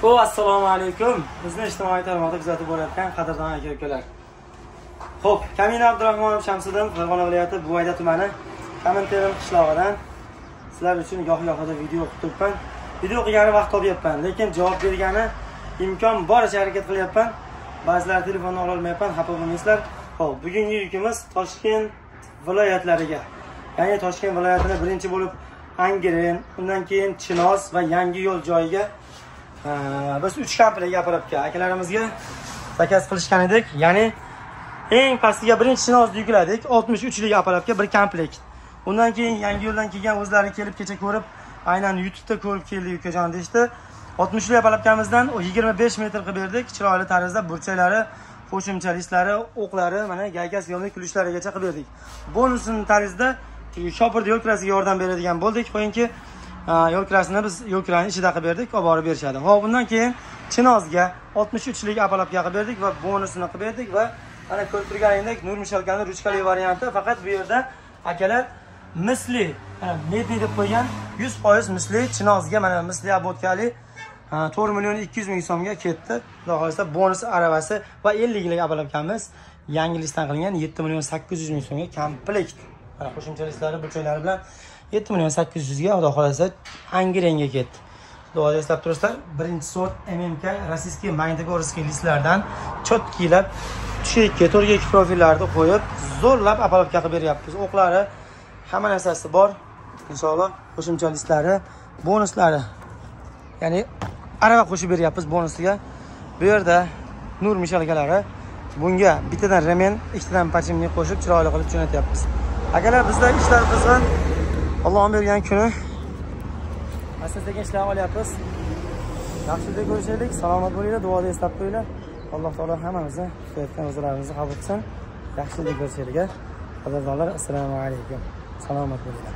Assalomu alaykum. Bizni ijtimoiy tarmoqda kuzatib borayotgan qadrdon aka-ukalar. Xo'p, Kamin Abdurahmonov Shamsiddin, Farg'ona viloyati Buvayda tumani Kaminterim qishlog'idan sizlar uchun goh-gohida video o'qib turibman. Video qilgani vaqt topyapman, lekin javob bergani imkon boricha harakat qilyapman. Ba'zilar telefonni ola olmayapman, xafa bo'lmaysizlar. Xo'p, bugungi yukimiz Toshkent viloyatlariga. Ya'ni Toshkent viloyatini birinchi bo'lib Angren, undan keyin Chinoz va Yangiyo'l joyiga biz 3 komplekt apparatga akalarimizga zakaz qilishgan edik. Ya'ni eng pastiga birinchi Chinozni yukladik, 63 lik apparatga bir komplekt. Undan keyin Yangiyo'ldan kelgan o'zlari kelib kecha ko'rib, aynan YouTube'da ko'rib keldi ukajon deydi. 60 lik apparatkamizdan 25 metr qilib berdik. Chiroyli tarzda burchaklari, qo'shimcha listlari, o'qlari, mana gayka syomlik kulishlarigacha qilib berdik. Bonusini tarzda shopirda yo'l kirasiga yordam beradigan bo'ldik. Qo'yingki, yo'l kirasini biz yo'l kirani ichida qilib berdik, olib borib berishadi. Xo'p, bundan keyin Chinozga 63 lik apparatga qilib berdik va bonusini qilib berdik va mana ko'rib turganingdek Nur Mishalkani ruchkali varianti, faqat bu yerda akalar misli, medni deb qo'ygan 100% misli Chinozga mana misli abotkali 4 million 200 ming so'mga ketdi. Xudo xolisa bonus aravasi va 50 lik apparatamiz yangi listdan qilingan 7 million 800 ming so'mga komplekt. Mana qo'shimcha listlari, burchaklari bilan 7 million 800 ga xudo xolasa Angrenga ketdi. Xudo eslab turasizlar, birinchi sort MMK rossiyskiy magnitogorskiy listlardan cho'tkilab, tushakka, to'rgak profillarni qo'yib, zo'rlab apparatga qilib beryapmiz. O'qlari, hamma narsasi bor. Inshaalloh qo'shimcha listlari, bonuslari. Ya'ni arava qo'shib beryapmiz bonusiga. Bu yerda Nur Mishalkalari bunga bittadan remen, ikkitadan pachimni qo'shib chiroyli qilib jo'natyapmiz. Akalar, bizda ishlar qizg'in. Allohning bergan kuni asl-degan ishlar olyapmiz. Yaxshilik ko'rishaylik, salomat bo'linglar, duoda eslab qo'yinglar. Alloh taolo hammamizni kutayotgan o'zlarimizni qabul qilsin. Yaxshilik ko'rishaylik. Qadrdonlar, assalomu alaykum. Salomat bo'linglar.